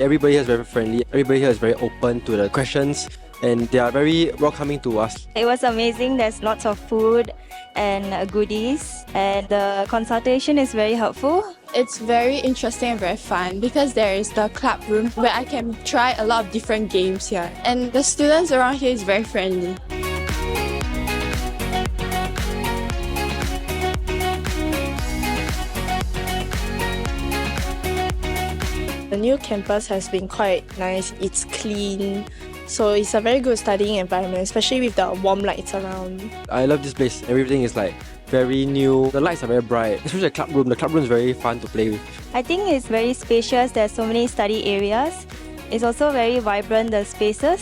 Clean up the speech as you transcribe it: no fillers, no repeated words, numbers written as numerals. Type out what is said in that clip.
Everybody here is very friendly. Everybody here is very open to the questions and they are very welcoming to us. It was amazing. There's lots of food and goodies, and the consultation is very helpful. It's very interesting and very fun because there is the club room where I can try a lot of different games here. And the students around here is very friendly. The new campus has been quite nice. It's clean. So it's a very good studying environment, especially with the warm lights around. I love this place. Everything is like very new. The lights are very bright, especially the club room. The club room is very fun to play with. I think it's very spacious. There's so many study areas. It's also very vibrant, the spaces.